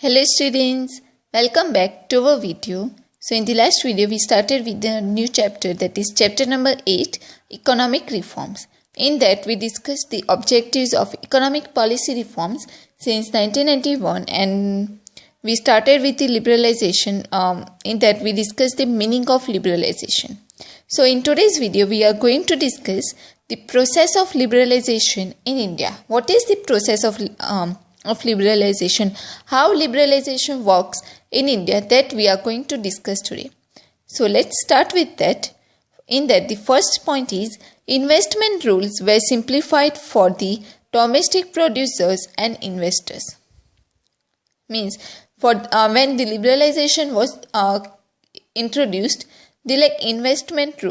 Hello students, welcome back to our video. So in the last video we started with the new chapter, that is chapter number 8, economic reforms. In that we discussed the objectives of economic policy reforms since 1991 and we started with the liberalization. In that we discussed the meaning of liberalization. So in today's video we are going to discuss the process of liberalization in India. What is the process of liberalization, how liberalization works in India, that we are going to discuss today. So let's start with that. In that, the first point is investment rules were simplified for the domestic producers and investors. Means for when the liberalization was introduced, the investment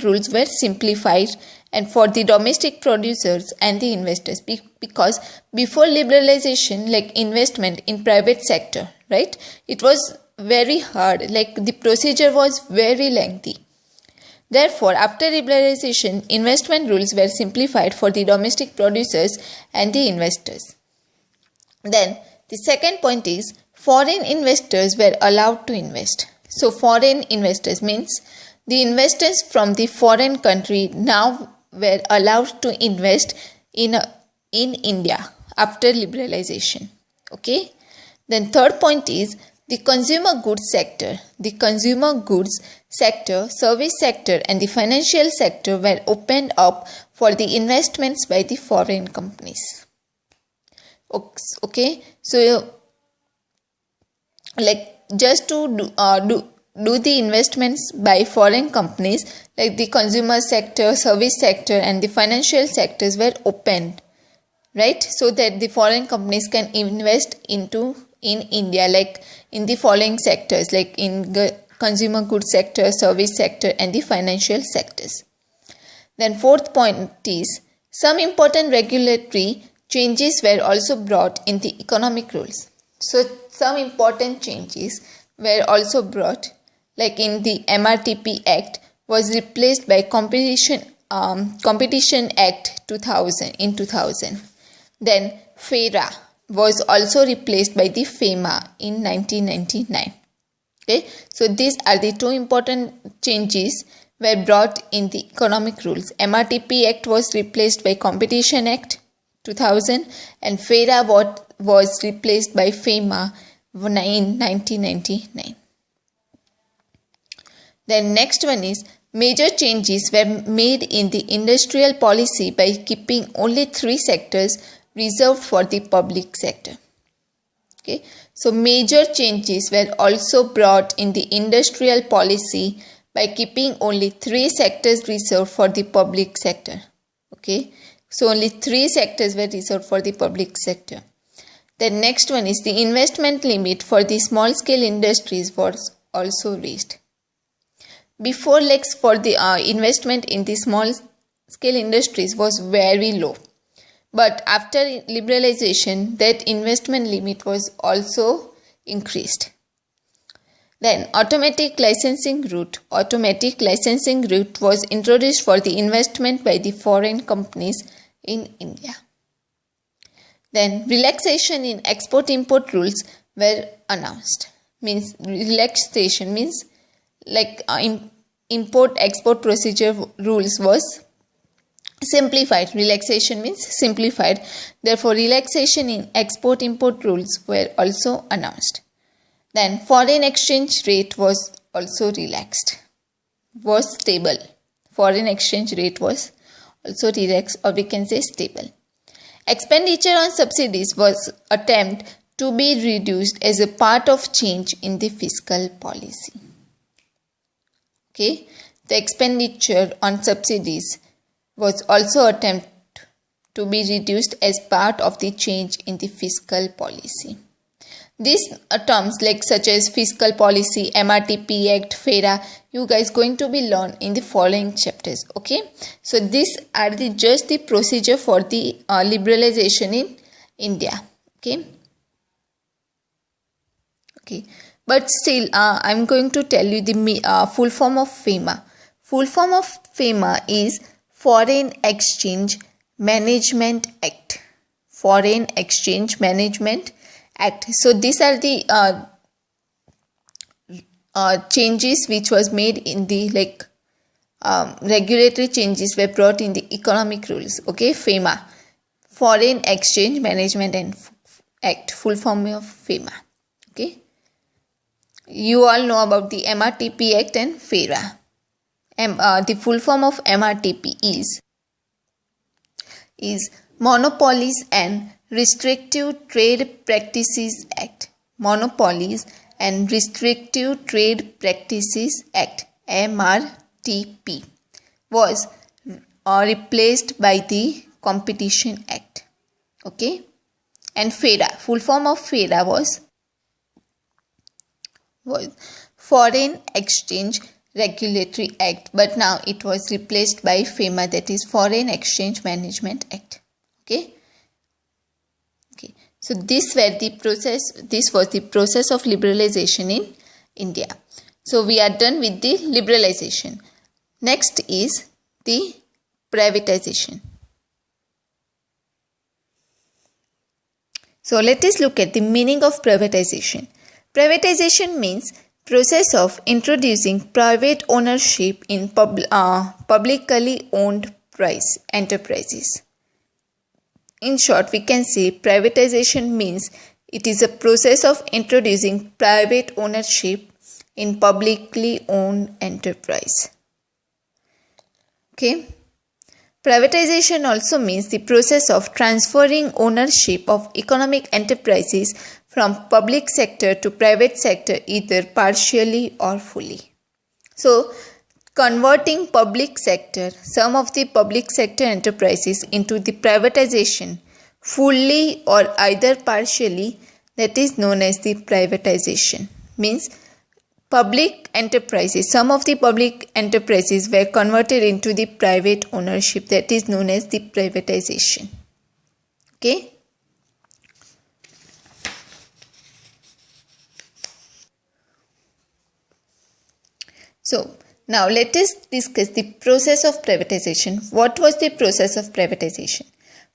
rules were simplified and for the domestic producers and the investors, because before liberalization, investment in private sector, right, it was very hard, the procedure was very lengthy. Therefore, after liberalization, investment rules were simplified for the domestic producers and the investors. Then the second point is foreign investors were allowed to invest. So foreign investors means the investors from the foreign country now were allowed to invest in India after liberalization. Okay. Then third point is the consumer goods sector. The consumer goods sector, service sector and the financial sector were opened up for the investments by the foreign companies. Okay. So just to do the investments by foreign companies, the consumer sector, service sector and the financial sectors were opened, right, so that the foreign companies can invest in India, in the following sectors, in the consumer goods sector, service sector and the financial sectors. Then fourth point is some important regulatory changes were also brought in the economic rules. So some important changes were also brought, in the MRTP Act was replaced by Competition Act 2000 in 2000. Then FERA was also replaced by the FEMA in 1999. Okay, so these are the two important changes were brought in the economic rules. MRTP Act was replaced by Competition Act 2000 and FERA was replaced by FEMA in 1999. Then next one is major changes were made in the industrial policy by keeping only 3 sectors reserved for the public sector. Okay, so major changes were also brought in the industrial policy by keeping only 3 sectors reserved for the public sector. Okay, so only 3 sectors were reserved for the public sector. The next one is the investment limit for the small scale industries was also raised. Before, for the investment in the small scale industries was very low, but after liberalization that investment limit was also increased. Then automatic licensing route was introduced for the investment by the foreign companies in India. Then relaxation in export-import rules were announced. Relaxation means import-export procedure rules was simplified. Relaxation means simplified. Therefore, relaxation in export-import rules were also announced. Then foreign exchange rate was also relaxed. Was stable. Foreign exchange rate was also relaxed, or we can say stable. Expenditure on subsidies was attempted to be reduced as a part of change in the fiscal policy. Okay, the expenditure on subsidies was also attempted to be reduced as part of the change in the fiscal policy. These terms such as fiscal policy, MRTP Act, FERA, you guys going to be learned in the following chapters. Okay, so these are just the procedure for the liberalization in India. Okay. But still, I'm going to tell you the full form of FEMA. Full form of FEMA is Foreign Exchange Management Act. Foreign Exchange Management Act. So these are the changes which was made in the regulatory changes were brought in the economic rules. Okay, FEMA, Foreign Exchange Management and Act, full form of FEMA. Okay, you all know about the MRTP Act and FERA. The full form of MRTP is Monopolies and Restrictive Trade Practices Act. Monopolies and Restrictive Trade Practices Act, MRTP, was replaced by the Competition Act. Okay, and FERA, full form of FERA was Foreign Exchange Regulatory Act, but now it was replaced by FEMA, that is Foreign Exchange Management Act. Okay. So this was the process of liberalization in India. So we are done with the liberalization. Next is the privatization. So let us look at the meaning of privatization. Privatization means process of introducing private ownership in publicly owned enterprises. In short, we can say privatization means it is a process of introducing private ownership in publicly owned enterprise. Okay. Privatization also means the process of transferring ownership of economic enterprises from public sector to private sector, either partially or fully. So, converting some of the public sector enterprises into the privatization fully or either partially, that is known as the privatization. Means public enterprises, some of the public enterprises were converted into the private ownership, that is known as the privatization. Okay. So, now let us discuss the process of privatization. What was the process of privatization?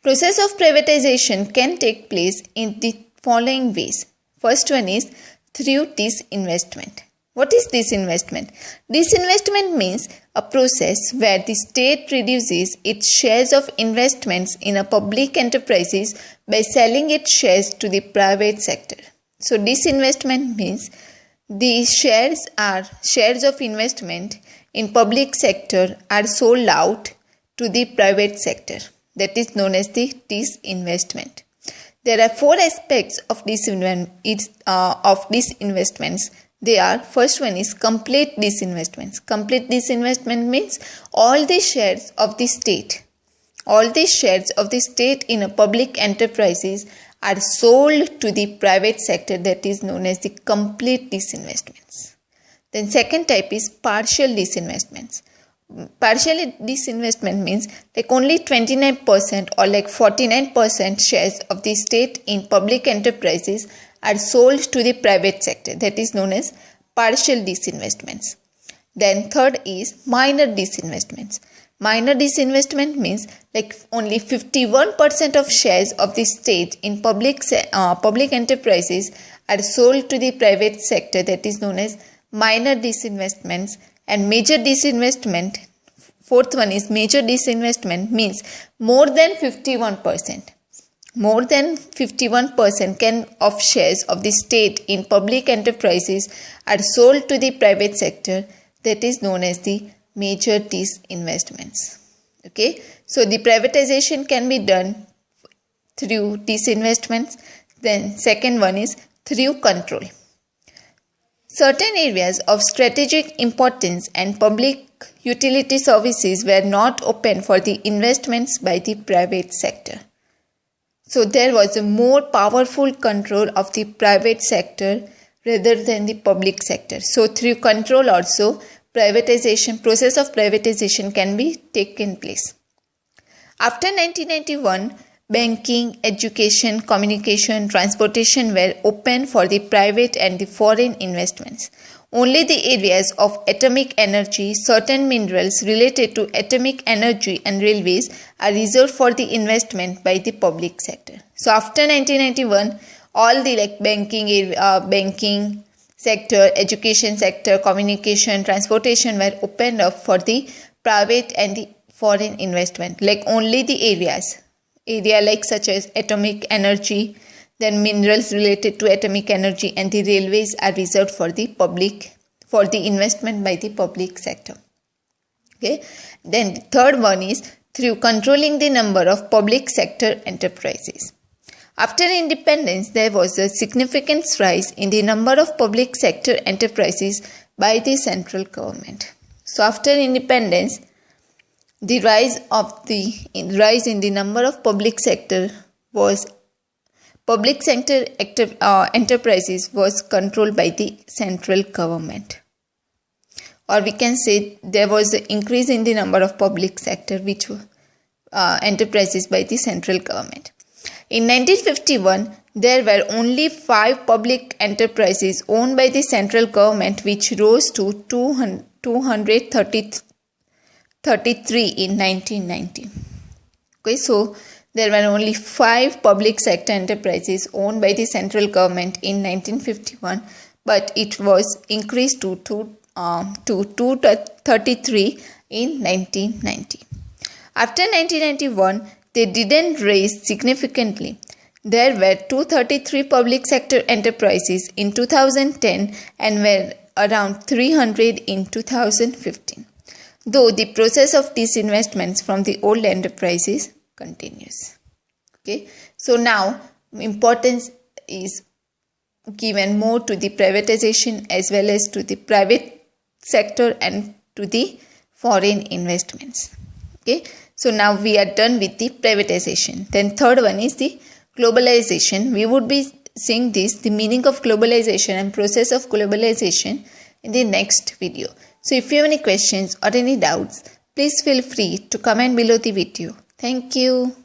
Process of privatization can take place in the following ways. First one is through disinvestment. What is disinvestment? Disinvestment means a process where the state reduces its shares of investments in a public enterprises by selling its shares to the private sector. So disinvestment means the shares of investment in public sector are sold out to the private sector. That is known as the disinvestment. There are four aspects of disinvestments. They are, first one is complete disinvestments. Complete disinvestment means all the shares of the state in a public enterprises are sold to the private sector. That is known as the complete disinvestments. Then second type is partial disinvestments. Partial disinvestment means only 29% or 49% shares of the state in public enterprises are sold to the private sector. That is known as partial disinvestments. Then third is minor disinvestments. Minor disinvestment means only 51% of shares of the state in public enterprises are sold to the private sector. That is known as minor disinvestments. And major disinvestment, fourth one is major disinvestment, means more than 51%. More than 51% of shares of the state in public enterprises are sold to the private sector. That is known as the major disinvestments. Okay, so the privatization can be done through disinvestments. Then second one is through control. Certain areas of strategic importance and public utility services were not open for the investments by the private sector. So there was a more powerful control of the private sector rather than the public sector. So through control also, process of privatization can be taken place. After 1991, banking, education, communication, transportation were open for the private and the foreign investments. Only the areas of atomic energy, certain minerals related to atomic energy and railways are reserved for the investment by the public sector. So after 1991, all the like banking sector, education sector, communication, transportation were opened up for the private and the foreign investment. Like only the area like such as atomic energy, then minerals related to atomic energy, and the railways are reserved for the investment by the public sector. Okay. Then the third one is through controlling the number of public sector enterprises. After independence, there was a significant rise in the number of public sector enterprises by the central government. So after independence, the rise in the number of public sector enterprises was controlled by the central government. Or we can say there was an increase in the number of public sector enterprises by the central government. In 1951, there were only 5 public enterprises owned by the central government, which rose to 233 in 1990. Okay, so there were only 5 public sector enterprises owned by the central government in 1951, but it was increased to 233 in 1990. After 1991, they didn't rise significantly. There were 233 public sector enterprises in 2010 and were around 300 in 2015. Though the process of disinvestments from the old enterprises continues. Okay, so now importance is given more to the privatization as well as to the private sector and to the foreign investments. Okay, so now we are done with the privatization. Then third one is the globalization. We would be seeing the meaning of globalization and process of globalization in the next video. So if you have any questions or any doubts, please feel free to comment below the video. Thank you.